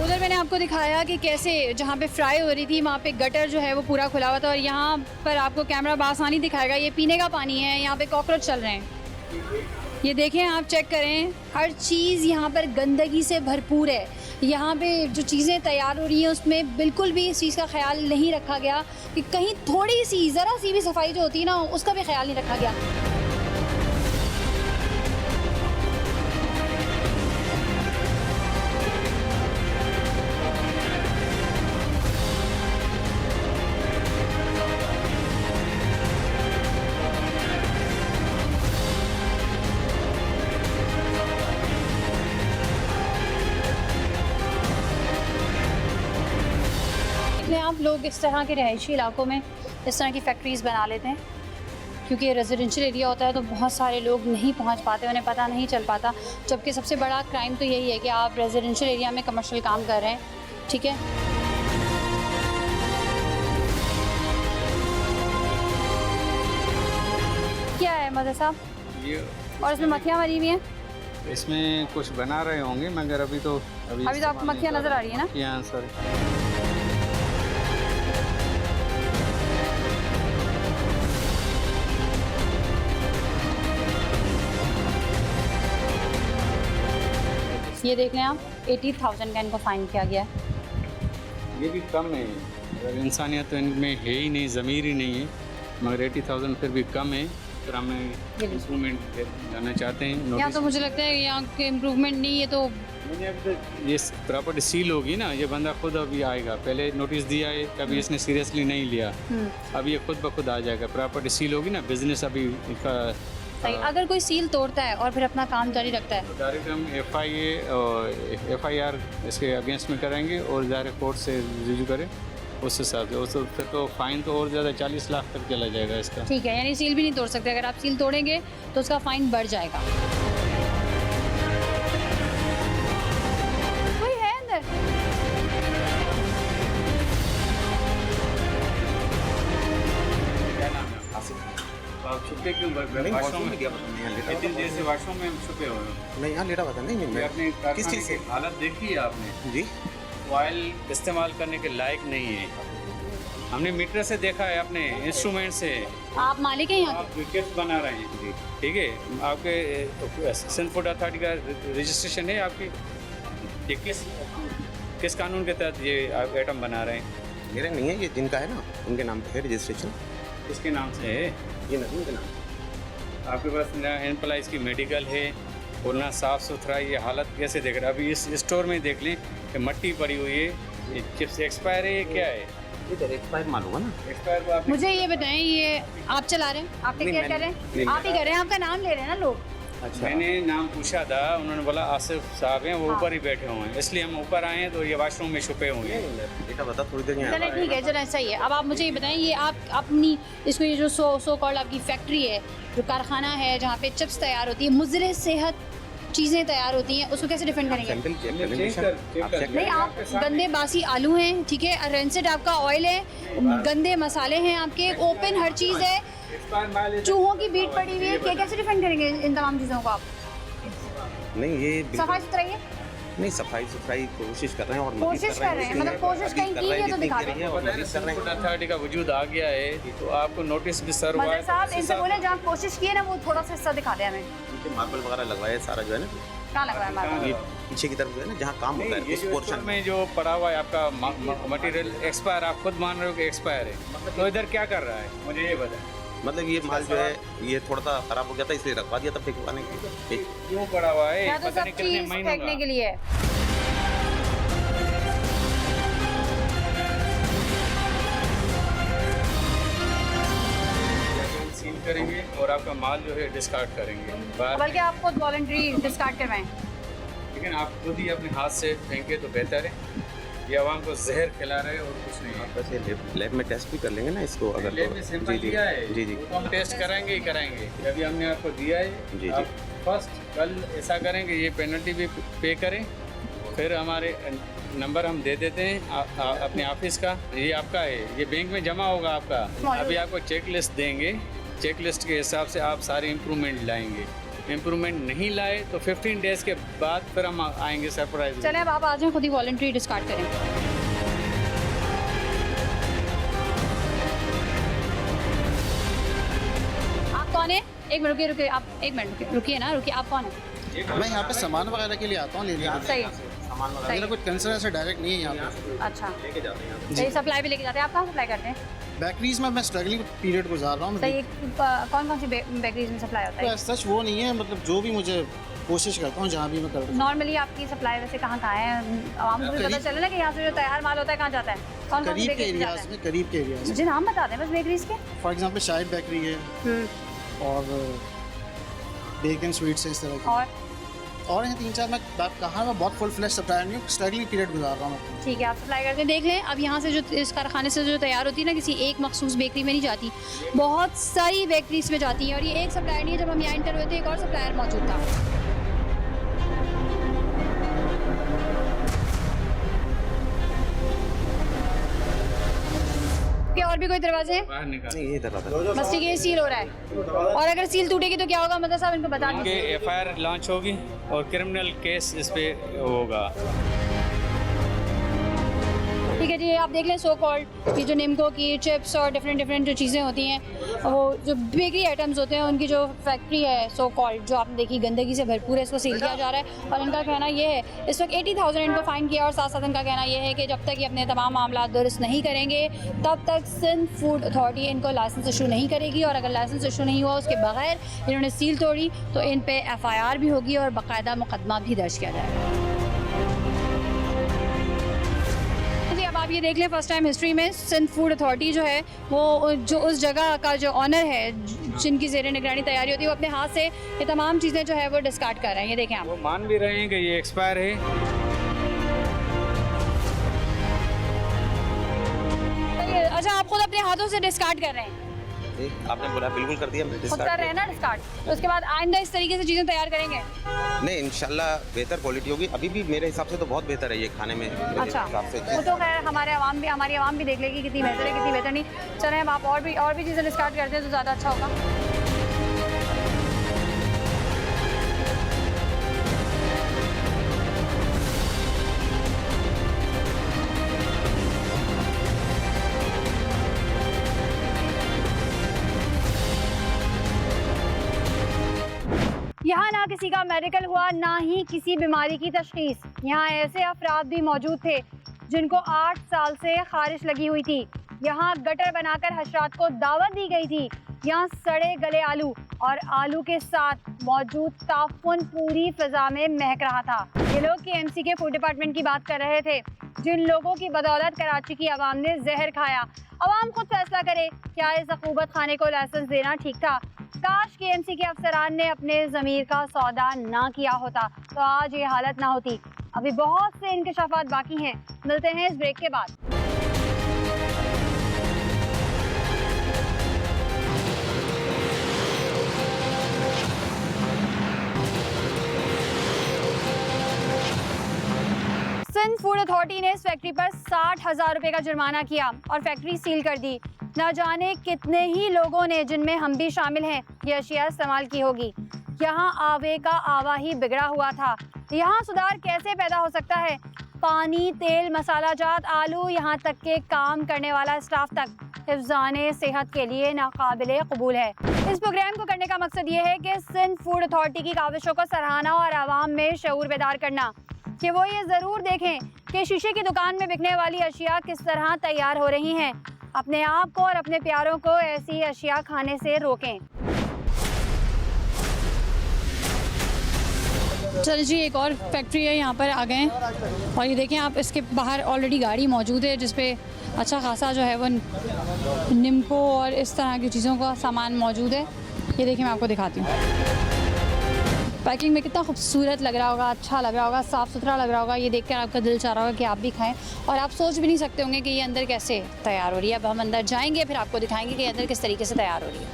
S1: उधर मैंने आपको दिखाया कि कैसे जहाँ पे फ्राई हो रही थी वहाँ पे गटर जो है वो पूरा खुला हुआ था, और यहाँ पर आपको कैमरा बासानी दिखाएगा, ये पीने का पानी है। यहाँ पे कॉकरोच चल रहे हैं, ये देखें, आप चेक करें, हर चीज़ यहाँ पर गंदगी से भरपूर है। यहाँ पे जो चीज़ें तैयार हो रही हैं उसमें बिल्कुल भी इस चीज़ का ख्याल नहीं रखा गया कि कहीं थोड़ी सी, ज़रा सी भी सफाई जो होती है ना, उसका भी ख्याल नहीं रखा गया।
S4: देख लें आप, लोग इस तरह के रिहायशी इलाकों में इस तरह की फैक्ट्रीज़ बना लेते हैं क्योंकि ये रेजिडेंशियल एरिया होता है तो बहुत सारे लोग नहीं पहुंच पाते, उन्हें पता नहीं चल पाता। जबकि सबसे बड़ा क्राइम तो यही है कि आप रेजिडेंशियल एरिया में कमर्शियल काम कर रहे हैं, ठीक है। क्या है मदर साहब?
S5: ये
S4: और इसमें मक्खियाँ मरी हुई हैं?
S5: इसमें कुछ बना रहे होंगे मगर अभी तो
S4: आपको मक्खियाँ नज़र आ रही है ना?
S5: यहाँ सर
S4: ये देख लें आप, 80,000 का इनको फाइन किया गया है।
S5: ये भी कम है, अगर इंसानियत तो इनमें है ही नहीं, ज़मीर ही नहीं है, मगर 80,000 फिर भी कम है। फिर हमें इम्प्रूवमेंट लाना चाहते हैं।
S4: यहाँ तो मुझे लगता है यहाँ के इम्प्रूवमेंट नहीं है तो
S5: ये प्रॉपर्टी सील होगी ना, ये बंदा खुद अभी आएगा। पहले नोटिस दिया है, कभी इसने सीरियसली नहीं लिया, अब ये खुद ब खुद आ जाएगा। प्रॉपर्टी सील होगी ना, बिजनेस अभी इसका
S4: सही। अगर कोई सील तोड़ता है और फिर अपना काम जारी रखता है
S5: तो डायरेक्ट हम FIR इसके अगेंस्ट में करेंगे और डायरेक्ट कोर्ट से रिव्यू करें उस हिसाब से। उस फिर तो फाइन तो और ज़्यादा 40 लाख तक चला जाएगा इसका।
S4: ठीक है, यानी सील भी नहीं तोड़ सकते। अगर आप सील तोड़ेंगे तो उसका फाइन बढ़ जाएगा। कोई है अंदर?
S5: क्या नाम है आप छुपे क्यों? वॉशरूम में क्या पता नहीं, इतनी देर से वॉशरूम में हम छुपे हुए हैं।
S6: नहीं यहाँ लेटा पता नहीं मैं
S5: अपने
S6: किस चीज़ से
S5: हालत देखी है आपने?
S6: जी
S5: ऑयल इस्तेमाल करने के लायक नहीं है। हमने मीटर से देखा है, अपने इंस्ट्रूमेंट से।
S4: आप मालिक हैं यहाँ
S5: आप विकेट बना रहे हैं जी, ठीक है। आपके सिंध फूड अथॉरिटी का रजिस्ट्रेशन है आपकी? ये किस कानून के तहत ये आप आइटम बना रहे हैं?
S6: मेरे नहीं है, ये जिनका है ना उनके नाम पे है रजिस्ट्रेशन।
S5: किसके नाम से है?
S6: ये नदीम के नाम।
S5: आपके पास ना एम्प्लॉइज़ की मेडिकल है और ना साफ़ सुथरा। ये हालत कैसे देख रहे हैं? अभी इस स्टोर में देख लें कि मट्टी पड़ी हुई है, ये चिप्स एक्सपायर है, ये क्या है?
S6: इधर एक्सपायर माल होगा ना।
S5: एक्सपायर को आप
S4: मुझे ये बताएं, ये आप चला रहे हैं, आप टेक केयर कर रहे हैं, आप ही कर रहे हैं, आपका नाम ले रहे हैं ना लोग?
S6: अच्छा
S5: मैंने नाम पूछा था, उन्होंने बोला आसिफ साहब हैं, वो ऊपर ही बैठे हुए हैं, इसलिए हम ऊपर आए हैं। तो ये वॉशरूम में छुपे हुए हैं।
S6: बेटा बता थोड़ी देर यहाँ
S4: चले ठीक है, चलो ऐसा ही है। अब आप मुझे ये बताएं, ये आप अपनी इसको ये जो सो कॉल्ड आपकी फैक्ट्री है, जो कारखाना है जहाँ पे चिप्स तैयार होती है, मुज़र सेहत चीज़ें तैयार होती हैं, उसको कैसे डिफेंड करेंगे?
S6: सैंपल चेक कर लेंगे।
S4: नहीं, आप गंदे बासी आलू हैं, ठीक है, रेंसिड आपका ऑयल है, गंदे मसाले हैं आपके, ओपन हर चीज़ है, चूहों की बीट पड़ी हुई है, क्या कैसे डिफेंड करेंगे इन तमाम चीज़ों को आप?
S6: नहीं ये
S4: सफाई सुथराई है,
S6: नहीं सफाई सुथराई कोशिश कर रहे हैं और
S4: कोशिश कर रहे हैं, मतलब कोशिश कहीं की है तो दिखा दें।
S5: फूड अथॉरिटी का वजूद आ गया है तो आपको नोटिस भी सर्व हुआ
S4: मदर
S5: है।
S4: साहब इनसे बोले जहाँ कोशिश की है ना, वो थोड़ा सा हिस्सा दिखा दें हमें।
S6: मार्बल वगैरह लगवाया है सारा जो है ना,
S4: कहाँ लग रहा है हमारा?
S6: ये पीछे की तरफ जो है ना जहाँ काम होता है
S5: ये
S6: उस
S5: जो
S6: पोर्शन
S5: स्टोर में जो पड़ा हुआ है आपका मटेरियल एक्सपायर, आप खुद मान रहे हो कि एक्सपायर है, तो इधर क्या कर रहा है मुझे ये बताएं।
S6: मतलब ये माल जो है ये थोड़ा सा खराब हो गया था इसलिए रखवा दिया था फेंकवाने के लिए।
S5: क्यों पड़ा हुआ है?
S4: या तो
S5: पता
S4: सब
S5: नहीं कितने
S4: चीज़
S5: महीनों
S4: फेंकने
S5: का।
S4: के लिए है।
S5: सील करेंगे और आपका माल जो है डिस्कार्ड करेंगे बाहर।
S4: बल्कि आप खुद वॉलंटरी डिस्कार्ड करवाएं।
S5: लेकिन आप खुद ही अपने हाथ से फेंके तो बेहतर है। ये आवाम को जहर खिला रहे हैं और कुछ नहीं है।
S6: बस ये लैब में टेस्ट भी कर लेंगे ना इसको अगर
S5: लेब में सैंपल दिया है,
S6: जी जी
S5: वो तो हम टेस्ट कराएंगे ही कराएंगे। अभी हमने आपको दिया है,
S6: जी,
S5: आप फर्स्ट कल ऐसा करेंगे, ये पेनल्टी भी पे करें, फिर हमारे नंबर हम दे देते हैं अपने ऑफिस का, ये आपका है, ये बैंक में जमा होगा आपका। अभी आपको चेक लिस्ट देंगे, चेक लिस्ट के हिसाब से आप सारे इम्प्रूवमेंट लाएंगे। इम्प्रूवमेंट नहीं लाए तो 15 डेज़ के बाद फिर हम आएंगे सरप्राइज।
S4: चले अब आप आ जाएं, खुद ही वॉलंटरी डिस्कार्ड करें। आप कौन है? एक मिनट रुकिए, आप एक मिनट रुकिए ना, रुकिए, आप कौन है?
S6: मैं यहाँ पे सामान वगैरह के लिए आता हूँ लेने के
S4: सही,
S6: लिए। मेरा कुछ कंसर्न ऐसा डायरेक्ट नहीं है यहाँ पे।
S4: अच्छा, सही। सप्लाई भी लेके जाते हैं? आप कहाँ सप्लाई करते हैं?
S6: बेकरीज में मैं स्ट्रगलिंग पीरियड गुजार रहा हूँ।
S4: सही, कौन कौन सी बेकरीज में सप्लाई होता है?
S6: सच वो नहीं है, मतलब जो भी मुझे कोशिश करता हूँ जहाँ भी मैं करता हूँ।
S4: नॉर्मली आपकी सप्लाई वैसे कहाँ कहाँ है? आवाम को भी पता चले ना कि यहाँ से जो तैयार माल होता है कहाँ जाता है, कौन कौन सी
S6: करीब के
S4: बेकरीज में जाता
S6: एरियाज
S4: है?
S6: में, करीब के एरियाज में।
S4: मुझे नाम बता दें बस बेकरीज के।
S6: फॉर एग्जांपल शाहिद बेकरी है और बेक एंड स्वीट्स है इस तरह की।
S9: और हैं 3-4, मैं कहाँ मैं बहुत फुल फ्लैश सप्लायर नहीं हूँ, स्ट्रगलिंग पीरियड गुजार रहा हूँ।
S4: ठीक है, आप सप्लाई करते हैं। देख लें, अब यहाँ से जो इस कारखाने से जो तैयार होती है ना, किसी एक मखसूस बेकरी में नहीं जाती, बहुत सारी बेकरीज में जाती हैं। और ये एक सप्लायर नहीं है, जब हम यहाँ इंटर हुए थे एक और सप्लायर मौजूद था। क्या और भी कोई दरवाजे हैं?
S6: नहीं, ये दरवाजा
S4: बस ठीक है, सील हो रहा है। और अगर सील टूटेगी तो क्या होगा? मतलब साहब इनको बता
S5: इनके
S4: दीजिए।
S5: एफआईआर लॉन्च होगी और क्रिमिनल केस इस पे होगा।
S4: ठीक है जी, आप देख लें सो कॉल्ड ये जो निम्को की चिप्स और डिफरेंट जो चीज़ें होती हैं, वो जो बेकरी आइटम्स होते हैं, उनकी जो फैक्ट्री है सो कॉल्ड, जो आपने देखी गंदगी से भरपूर है, इसको सील किया जा रहा है। और इनका कहना ये है, इस वक्त 80,000 इनको फाइन किया, और साथ साथ इनका कहना ये है कि जब तक ये अपने तमाम मामला दुरुस्त नहीं करेंगे तब तक सिंध फूड अथॉरिटी इनको लाइसेंस इशू नहीं करेगी। और अगर लाइसेंस इशू नहीं हुआ, उसके बगैर इन्होंने सील तोड़ी, तो इन पर FIR भी होगी और बाकायदा मुकदमा भी दर्ज किया जाएगा। अब आप ये देख लें, फर्स्ट टाइम हिस्ट्री में सिंध फूड अथॉरिटी जो है, वो जो उस जगह का जो ऑनर है जिनकी ज़ेरे निगरानी तैयारी होती है, वो अपने हाथ से ये तमाम चीज़ें जो है वो डिस्कार्ड कर रहे हैं। ये देखें आप,
S5: वो मान भी रहे हैं कि ये एक्सपायर है।
S4: अच्छा, आप खुद अपने हाथों से डिस्कार्ड कर रहे हैं?
S6: आपने बोला बिल्कुल कर दिया, मैं
S4: खुद कर रहे हैं ना डिस्कार्ड, तो उसके बाद आइंदा इस तरीके से चीज़ें तैयार करेंगे?
S6: नहीं, इंशाल्लाह बेहतर क्वालिटी होगी। अभी भी मेरे हिसाब से तो बहुत बेहतर है ये खाने में, मेरे
S4: अच्छा,
S6: हिसाब से।
S4: वो तो खैर हमारी आवाम भी देख लेगी कितनी बेहतर है कितनी बेहतर नहीं। चलें, अब आप और भी चीज़ें डिस्कार्ड करते हैं तो ज़्यादा अच्छा होगा। यहाँ ना किसी का मेडिकल हुआ, ना ही किसी बीमारी की तशखीस। यहाँ ऐसे अफराद भी मौजूद थे जिनको 8 साल से खारिश लगी हुई थी। यहाँ गटर बनाकर हशरात को दावत दी गई थी। यहाँ सड़े गले आलू और आलू के साथ मौजूद ताफुन पूरी फिजा में महक रहा था। ये लोग KMC के फूड डिपार्टमेंट की बात कर रहे थे, जिन लोगों की बदौलत कराची की आवाम ने जहर खाया। आवाम खुद फैसला करे, क्या इस अकूबत खाने को लाइसेंस देना ठीक था? काश KMC के अफसरान ने अपने ज़मीर का सौदा ना किया होता तो आज ये हालत ना होती। अभी बहुत से इंकशाफात बाकी हैं। मिलते हैं इस ब्रेक के बाद। सिंध फूड अथॉरिटी ने इस फैक्ट्री पर 60,000 रुपए का जुर्माना किया और फैक्ट्री सील कर दी। ना जाने कितने ही लोगों ने, जिनमें हम भी शामिल हैं, ये अशिया इस्तेमाल की होगी। यहाँ आवे का आवा ही बिगड़ा हुआ था। यहाँ सुधार कैसे पैदा हो सकता है? पानी, तेल, मसाला जात, आलू, यहाँ तक के काम करने वाला स्टाफ तक हिफ्ज़ाने सेहत के लिए नाकाबिले कबूल है। इस प्रोग्राम को करने का मकसद ये है कि सिंध फूड अथॉरिटी की काविशों को सराहना और आवाम में शऊर बेदार करना, कि वो ये ज़रूर देखें कि शीशे की दुकान में बिकने वाली अशिया किस तरह तैयार हो रही हैं। अपने आप को और अपने प्यारों को ऐसी अशिया खाने से रोकें। चल जी, एक और फैक्ट्री है, यहाँ पर आ गए हैं और ये देखें आप, इसके बाहर ऑलरेडी गाड़ी मौजूद है जिस पे अच्छा खासा जो है वो निम्को और इस तरह की चीज़ों का सामान मौजूद है। ये देखें, मैं आपको दिखाती हूँ। पैकिंग में कितना खूबसूरत लग रहा होगा, अच्छा लग रहा होगा, साफ़ सुथरा लग रहा होगा। ये देखकर आपका दिल चाह रहा होगा कि आप भी खाएं, और आप सोच भी नहीं सकते होंगे कि ये अंदर कैसे तैयार हो रही है। अब हम अंदर जाएंगे, फिर आपको दिखाएंगे कि अंदर किस तरीके से तैयार हो रही है।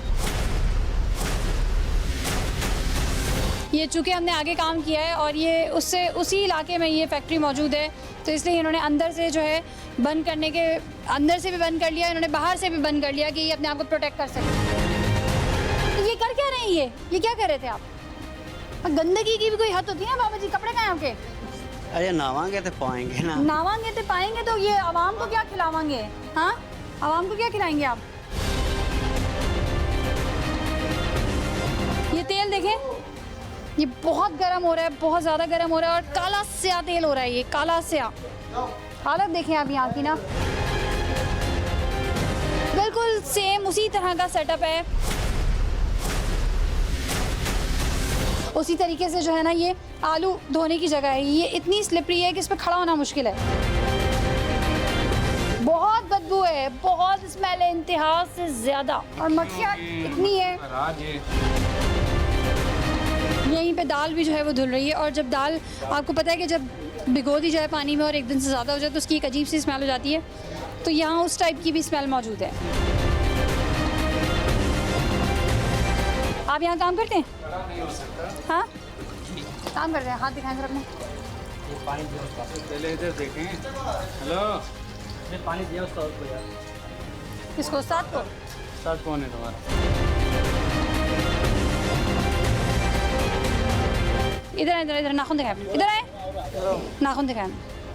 S4: ये चूँकि हमने आगे काम किया है और ये उसी इलाके में ये फैक्ट्री मौजूद है, तो इसलिए इन्होंने अंदर से जो है बंद करने के, अंदर से भी बंद कर लिया, इन्होंने बाहर से भी बंद कर लिया कि ये अपने आप को प्रोटेक्ट कर सकें। तो ये कर क्या रहे हैं? ये क्या कर रहे थे आप? गंदगी की भी कोई हद होती है ना बाबा जी। कपड़े कहाँ आपके?
S10: अरे नावांगे तो पाएंगे ना,
S4: नावांगे तो पाएंगे, तो ये आवाम को क्या खिलावांगे? हाँ, आवाम को क्या खिलाएंगे आप? ये तेल देखें, ये बहुत गर्म हो रहा है, बहुत ज़्यादा गर्म हो रहा है और काला स्या तेल हो रहा है, ये काला स्या। हालत देखें आप यहाँ की ना, बिल्कुल सेम उसी तरह का सेटअप है। उसी तरीके से जो है ना, ये आलू धोने की जगह है, ये इतनी स्लिपरी है कि इस पर खड़ा होना मुश्किल है। बहुत बदबू है, बहुत स्मेल है इंतहा से ज़्यादा, और मक्खियाँ इतनी है। यहीं पे दाल भी जो है वो धुल रही है, और जब दाल, आपको पता है कि जब भिगो दी जाए पानी में और एक दिन से ज़्यादा हो जाए तो उसकी एक अजीब सी स्मेल हो जाती है, तो यहाँ उस टाइप की भी स्मेल मौजूद है। आप यहाँ काम करते हैं? हाँ, काम करते हैं। हाथ दिखाएं जरा अपने।
S5: पहले इधर देखें। हेलो,
S10: पानी दिया उसका को यार।
S4: किसको? उस्ताद को?
S5: साथ कौन है तुम्हारा?
S4: इधर इधर इधर नाखून दिखाएं अपने। इधर आए, नाखून दिखाएं,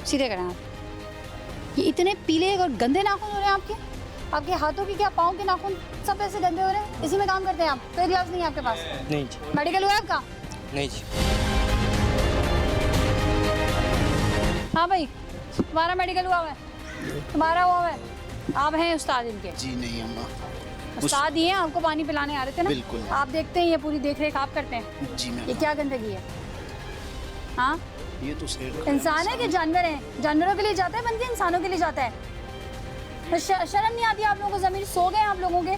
S4: सीधे करें आप। ये इतने पीले और गंदे नाखून हो रहे हैं आपके? आपके हाथों की क्या, पाँव के नाखून सब ऐसे गंदे हो रहे हैं? इसी में काम करते हैं आप? कोई ग्लव्स नहीं है आपके पास?
S10: नहीं जी।
S4: मेडिकल हुआ है आपका?
S10: नहीं जी।
S4: हाँ भाई, तुम्हारा मेडिकल हुआ है? तुम्हारा हुआ है? आप हैं उस्ताद इनके?
S9: जी नहीं अम्मा।
S4: उस्ताद ही हैं, आपको पानी पिलाने आ रहे थे ना?
S9: बिल्कुल।
S4: आप देखते हैं, ये पूरी देख रेख आप करते हैं?
S9: जी मैम।
S4: ये क्या गंदगी है? हाँ,
S9: ये तो सेठ
S4: इंसान है कि जानवर है? जानवरों के लिए जाता है बंदे, इंसानों के लिए जाता है? तो शर्म नहीं आती आप लोगों को? ज़मीर सो गए आप लोगों के?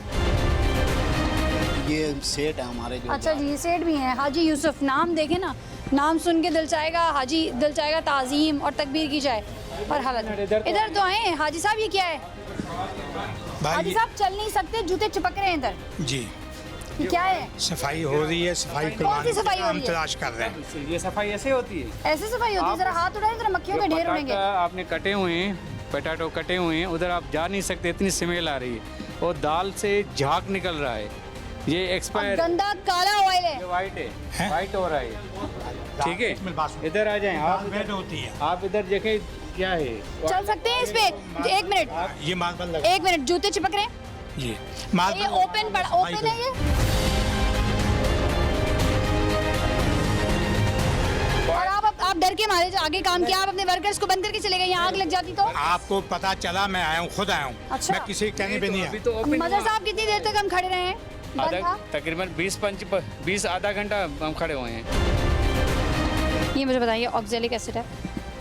S9: ये सेठ है हमारे जो।
S4: अच्छा जी, ये सेठ भी हैं। हाजी यूसुफ, नाम देखे ना, नाम सुन के दिल चाहेगा हाजी, दिल चाहेगा ताज़ीम और तकबीर की जाए। और हालत इधर तो आए हाजी साहब, ये क्या है? हाजी साहब चल नहीं सकते, जूते चिपक रहे हैं इधर।
S11: जी,
S4: ये क्या है?
S11: सफाई हो रही है, सफाई
S4: कौन सी सफाई हो
S11: हम
S4: रही है?
S11: तलाश कर रहे हैं।
S3: ये सफाई ऐसे होती है?
S4: ऐसे सफाई होती है? जरा हाथ उठाएं, जरा मक्खियों के ढेर उड़ेंगे।
S5: आपने कटे हुए हैं, पोटैटो कटे हुए हैं, उधर आप जा नहीं सकते, इतनी स्मेल आ रही है, और दाल से झाग निकल रहा है। ये एक्सपायर,
S4: गंदा काला ऑयल है।
S5: ये वाइट है, वाइट हो रहा है। ठीक है, इधर आ जाएं आप।
S11: होती है।
S5: आप इधर देखें क्या है।
S4: चल सकते हैं इस पे? एक मिनट,
S11: ये मार्बल लगा।
S4: एक मिनट, जूते चिपक रहे हैं?
S11: ये
S4: ये
S11: मार्बल
S4: ओपन है ये? और आप डर के मारे जो आगे काम किया, आप अपने वर्कर्स को बंद करके चले गए, यहाँ आग लग जाती तो?
S11: आपको पता चला, मैं आया हूँ, खुद आया हूँ।
S4: अच्छा।
S11: मैं किसी के कहने पे नहीं आया।
S4: मदर साहब कितनी देर तक हम खड़े रहे हैं?
S5: तकरीबन 20 आधा घंटा हम खड़े हुए हैं।
S4: ये मुझे बताइए, ऑक्जेलिक एसिड है?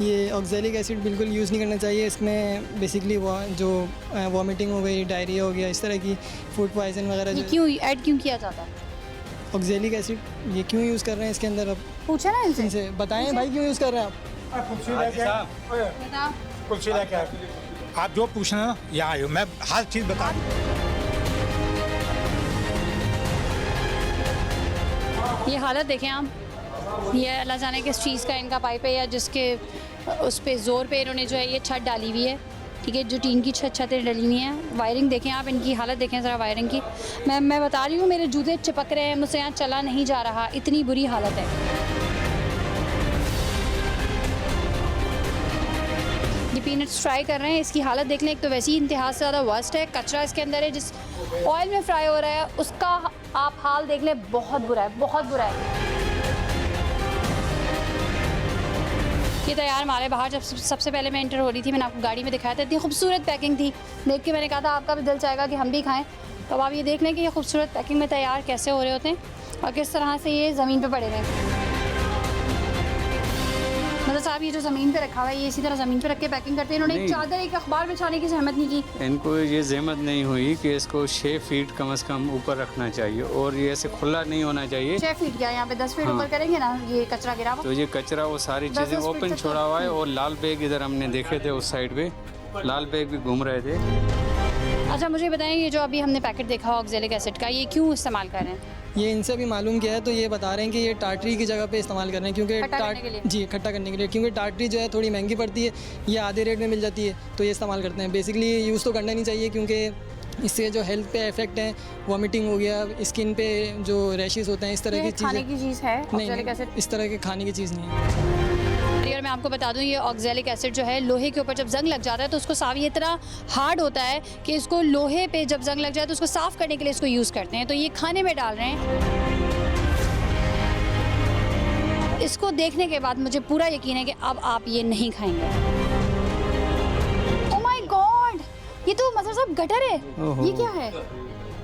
S7: ये ऑक्जेलिक एसिड बिल्कुल यूज़ नहीं करना चाहिए। इसमें बेसिकली जो वॉमिटिंग हो गई, डायरिया हो गया, इस तरह की फूड पॉइजन वगैरह
S4: ये
S7: जो
S4: क्यों ऐड क्यों किया जाता है?
S7: ऑक्जेलिक एसिड ये क्यों यूज़ कर रहे हैं इसके अंदर? अब
S4: पूछा ना इनसे।
S7: इनसे बताएं भाई, क्यों यूज़ कर रहे हैं आप?
S11: कुर्सी लेके आए। आप जो पूछना ना, यहाँ आयो, मैं हर चीज़ बता।
S4: ये हालत देखें आप, ये अल्लाह जाने किस चीज़ का इनका पाइप है, या जिसके उस पे ज़ोर पे इन्होंने जो है ये छत डाली हुई है। ठीक है, जो टीन की छतें डली हुई हैं। वायरिंग देखें आप, इनकी हालत देखें ज़रा वायरिंग की। मैं बता रही हूँ, मेरे जूते चिपक रहे हैं, मुझसे यहाँ चला नहीं जा रहा, इतनी बुरी हालत है। ये पीनट्स फ्राई कर रहे हैं, इसकी हालत देख लें। एक तो वैसे ही इंतहा से ज़्यादा वर्स्ट है, कचरा इसके अंदर है, जिस ऑयल में फ्राई हो रहा है उसका आप हाल देख लें, बहुत बुरा है, बहुत बुरा है। ये तैयार माल है बाहर। जब सबसे पहले मैं एंटर हो रही थी, मैंने आपको गाड़ी में दिखाया था, इतनी खूबसूरत पैकिंग थी, देख के मैंने कहा था आपका भी दिल चाहेगा कि हम भी खाएं। तो अब आप ये देख लें कि ये खूबसूरत पैकिंग में तैयार कैसे हो रहे होते हैं और किस तरह से ये ज़मीन पे पड़े हुए हैं। मतलब साहब, ये जो ज़मीन पे रखा हुआ है, ये इसी तरह ज़मीन पे रख के पैकिंग करते हैं। इन्होंने एक चादर, एक अखबार बिछाने की जहमत नहीं की।
S5: इनको ये जहमत नहीं हुई कि इसको 6 फीट कम से कम ऊपर रखना चाहिए, और ये ऐसे खुला नहीं होना चाहिए।
S4: 6 फीट क्या, यहाँ पे 10 फीट ऊपर करेंगे ना, ये कचरा गिरा हुआ।
S5: तो ये कचरा, वो सारी चीज़ें ओपन छोड़ा हुआ है। और लाल बैग इधर हमने देखे थे, उस साइड पे लाल बैग भी घूम रहे थे।
S4: अच्छा, मुझे बताएं, ये जो अभी हमने पैकेट देखा ऑक्जेलिक एसिड का, ये क्यों इस्तेमाल कर रहे हैं?
S7: ये इनसे भी मालूम किया है, तो ये बता रहे हैं कि ये टाटरी की जगह पे इस्तेमाल कर रहे हैं, क्योंकि जी खट्टा करने के लिए, क्योंकि टाटरी जो है थोड़ी महंगी पड़ती है, ये आधे रेट में मिल जाती है, तो ये इस्तेमाल करते हैं। बेसिकली यूज़ तो करना नहीं चाहिए, क्योंकि इससे जो हेल्थ पे इफेक्ट है, वॉमिटिंग हो गया, स्किन पे जो रैशेस होते हैं, इस तरह की
S4: खाने की चीज़ है ऑक्जेलिक
S7: नहीं,
S4: एसिड?
S7: इस तरह के खाने की चीज़ नहीं है।
S4: और मैं आपको बता दूं, ये ऑक्जेलिक एसिड जो है लोहे के ऊपर जब जंग लग जाता है तो उसको साफ, ये इतना हार्ड होता है कि इसको लोहे पे जब जंग लग जाए तो उसको साफ़ करने के लिए इसको यूज़ करते हैं। तो ये खाने में डाल रहे हैं। इसको देखने के बाद मुझे पूरा यकीन है कि अब आप ये नहीं खाएंगे। ओह माय गॉड, ये तो मतलब सब गटर है। ये क्या है?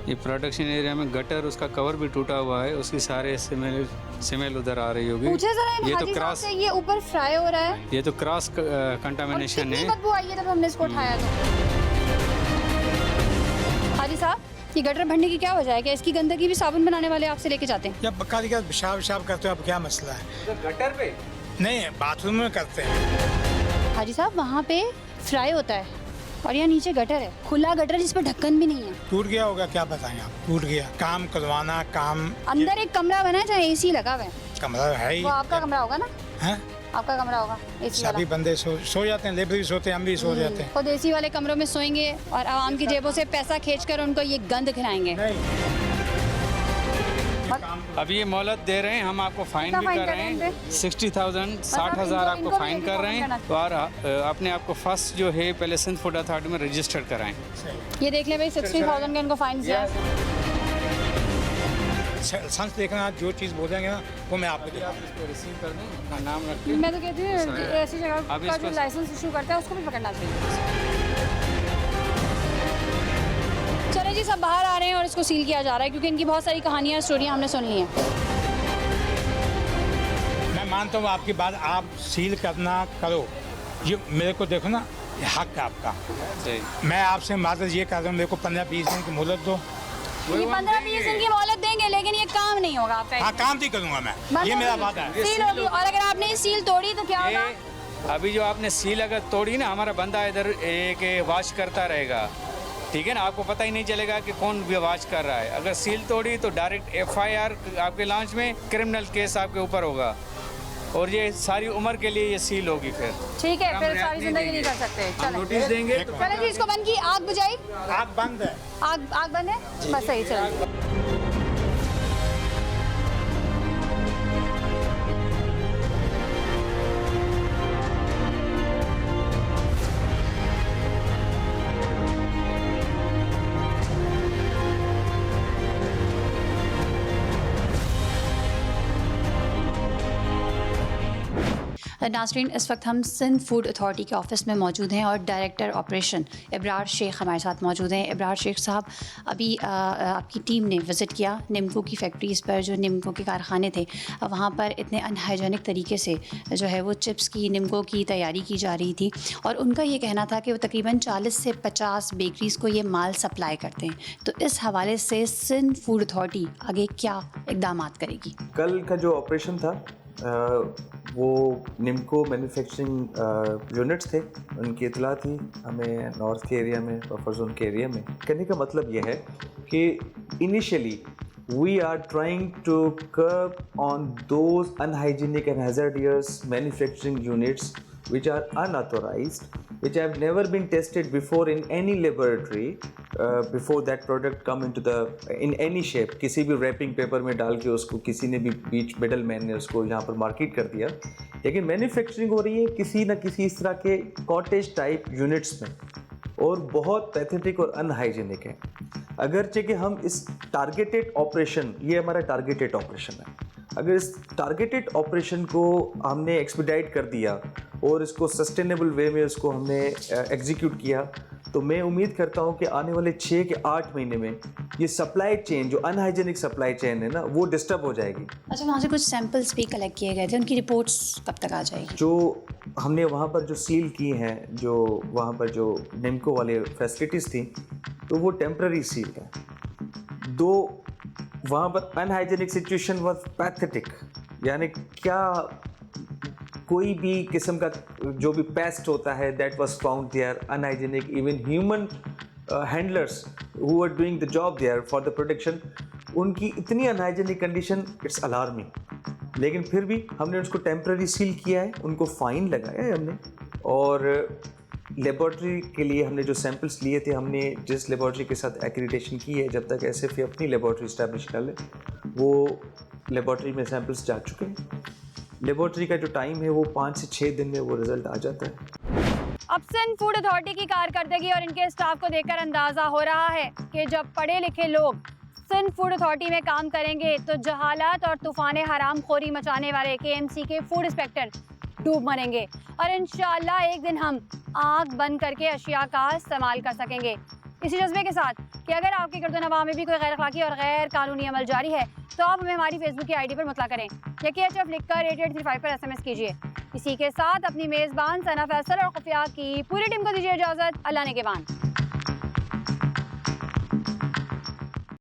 S5: ये प्रोडक्शन एरिया में गटर, उसका कवर भी टूटा हुआ है, उसकी सारे स्मेल उधर आ रही होगी।
S4: पूछे जरा
S5: ये तो क्रॉस,
S4: ये ऊपर फ्राई हो रहा है,
S5: ये तो क्रॉस कंटामिनेशन है।
S4: बदबू आई है जब हमने इसको उठाया तो। हाजी साहब, ये गटर भरने की क्या वजह है? क्या इसकी गंदगी भी साबुन बनाने वाले आपसे लेके जाते हैं?
S11: जब बक्का दिखा पेशाब विशाब करते हो, अब क्या मसला है?
S3: तो गटर पे
S11: नहीं, बाथरूम में करते हैं।
S4: हाजी साहब, वहाँ पे फ्राई होता है और यहाँ नीचे गटर है, खुला गटर जिस पर ढक्कन भी नहीं है।
S11: टूट गया होगा, क्या बताएं आप? टूट गया। काम करवाना, काम
S4: अंदर एक कमरा बना है जहाँ एसी लगा हुआ है,
S11: कमरा है ही।
S4: वो आपका कमरा होगा ना?
S11: हैं?
S4: आपका कमरा होगा एसी वाला।
S11: सभी बंदे सो जाते हैं, लेबर भी सोते हैं, हम भी सो जाते हैं।
S4: खुद एसी वाले कमरों में सोएंगे और आवाम की जेबों से पैसा खींचकर उनको ये गंद खिलाएंगे।
S5: अभी ये मोहलत दे रहे हैं, हम आपको फाइन
S4: कितना
S5: भी
S4: फाइन
S5: कर
S4: कर
S5: रहे
S4: रहे हैं
S5: हैं, 60,000 60,000 आपको
S4: इनको
S5: फाइन
S4: भी
S5: कर रहे हैं।
S4: करना।
S5: तो और अपने आपको फर्स्ट जो है पहले सिंध फूड अथॉरिटी में रजिस्टर कराएं।
S4: ये देख लें भाई, 60,000 का इनको फाइन दिया है।
S11: लाइसेंस देखना, जो चीज़ बोलेंगे ना वो मैं आपको दूंगा।
S5: रिसीव कर दें, अपना नाम रख के।
S4: मैं तो कहती हूँ ऐसी जगह
S5: अब
S4: का जो
S5: इसको-
S4: लाइसेंस इशू करता है उसको भी पकड़ना चाहिए। चले जी, सब बाहर आ रहे हैं और इसको सील किया जा रहा है क्योंकि इनकी बहुत सारी कहानियाँ स्टोरियाँ हमने सुन ली हैं।
S11: मैं मानता हूँ आपकी बात, आप सील करना करो, ये मेरे को देखो ना, ये हक है आपका। मैं आपसे मात्र ये कह रहा हूँ, मेरे को 15-20 दिन की मोहलत दो।
S4: ये 15-20 दिन की मोहलत देंगे लेकिन ये काम नहीं होगा आपका।
S11: हाँ, काम भी करूँगा मैं, ये मेरा वादा है।
S4: सील होगी और अगर आपने ये सील तोड़ी तो क्या होगा?
S5: अभी जो आपने सील अगर तोड़ी ना, हमारा बंदा इधर एक वॉच करता रहेगा, ठीक है ना? आपको पता ही नहीं चलेगा कि कौन भी वॉच कर रहा है। अगर सील तोड़ी तो डायरेक्ट FIR आपके लॉन्च में क्रिमिनल केस आपके ऊपर होगा और ये सारी उम्र के लिए ये सील होगी। फिर
S4: ठीक है,
S5: हम
S4: फिर
S5: रियायत
S4: सारी
S5: नहीं
S4: जिंदगी नहीं
S5: देंगे।
S4: कर सकते।
S5: हम
S4: चलें।
S5: नोटिस देंगे।
S4: चलें जी, इसको बंद की। आग बुझाई?
S11: आग बंद है।
S4: आग बंद है, बस सही। चलो। नाज़रीन, इस वक्त हम सिंध फूड अथॉरिटी के ऑफिस में मौजूद हैं और डायरेक्टर ऑपरेशन इब्रार शेख हमारे साथ मौजूद हैं। इब्रार शेख साहब, अभी आपकी टीम ने विज़िट किया निम्को की फैक्ट्रीज़ पर, जो निम्को के कारखाने थे, वहाँ पर इतने अनहाइजेनिक तरीके से जो है वो चिप्स की, निम्को की तैयारी की जा रही थी और उनका ये कहना था कि वो तकरीबन 40 से 50 बेकरीज़ को ये माल सप्लाई करते हैं। तो इस हवाले से सिंध फूड अथॉरिटी आगे क्या इक़दाम करेगी?
S12: कल का जो ऑपरेशन था वो निम्को मैन्युफैक्चरिंग यूनिट्स थे, उनकी इतला थी हमें नॉर्थ के एरिया में, बफर जोन के एरिया में। कहने का मतलब यह है कि initially we are trying to curb on those unhygienic and hazardous manufacturing units which are unauthorized, which have never been tested before in any laboratory before that product come into the in any shape। किसी भी wrapping paper में डाल के उसको किसी ने भी बीच middle man ने उसको यहाँ पर मार्केट कर दिया, लेकिन मैन्युफैक्चरिंग हो रही है किसी न किसी इस तरह के कॉटेज टाइप यूनिट्स में और बहुत पैथेटिक और अनहाइजीनिक है। अगरचे कि हम इस टारगेटेड ऑपरेशन, ये हमारा टारगेटेड ऑपरेशन है, अगर इस टारगेटेड ऑपरेशन को हमने एक्सपीडाइट कर दिया और इसको सस्टेनेबल वे में उसको हमने एग्जीक्यूट किया, तो मैं उम्मीद करता हूँ कि आने वाले 6 के 8 महीने में ये सप्लाई चेन, जो अनहाइजीनिक सप्लाई चेन है ना, वो डिस्टर्ब हो जाएगी।
S4: अच्छा, वहाँ से कुछ सैंपल्स भी कलेक्ट किए गए थे, उनकी रिपोर्ट्स कब तक आ जाएगी?
S12: जो हमने वहाँ पर जो सील की हैं, जो वहाँ पर जो निम्को वाले फैसिलिटीज़ थी, तो वो टेम्पररी सील है। दो वहाँ पर अनहाइजीनिक सिचुएशन वाज पैथेटिक, यानी क्या कोई भी किस्म का जो भी पेस्ट होता है that was found there unhygienic, even human handlers who are doing the job there for the protection, उनकी इतनी अनहाइजीनिक कंडीशन, इट्स अलार्मिंग। लेकिन फिर भी हमने उसको टेम्पररी सील किया है, उनको फ़ाइन लगाया है हमने, और लेबॉर्ट्री के लिए हमने जो सैंपल्स लिए थे, हमने जिस लेबॉर्ट्री के साथ एक्रीडिटेशन की है, जब तक SFA अपनी लेबॉर्ट्री इस्टेब्लिश कर ले, वो लेबॉर्ट्री में सैंपल्स जा चुके हैं। लेबॉर्ट्री का जो टाइम है वो 5 से 6 दिन में वो रिज़ल्ट आ जाता है।
S1: अब सिंध फूड अथॉरिटी की कारकर्दगी और इनके स्टाफ को देखकर अंदाज़ा हो रहा है कि जब पढ़े लिखे लोग सिंध फूड अथॉरिटी में काम करेंगे तो जहालत और तूफ़ान हराम खोरी मचाने वाले KMC के फूड इंस्पेक्टर डूब मरेंगे और इंशाअल्लाह एक दिन हम आँख बंद करके अशिया का इस्तेमाल कर सकेंगे। इसी जज्बे के साथ कि अगर आपके गर्दनवाह में भी कोई गैर अखलाकी और गैर कानूनी अमल जारी है तो आप हमें हमारी फेसबुक की ID पर मुतला करें या KHF लिखकर 8835 पर SMS कीजिए। इसी के साथ अपनी मेज़बान सना फैसल और खुफिया की पूरी टीम को दीजिए इजाज़त। अल्लाह ने के बान।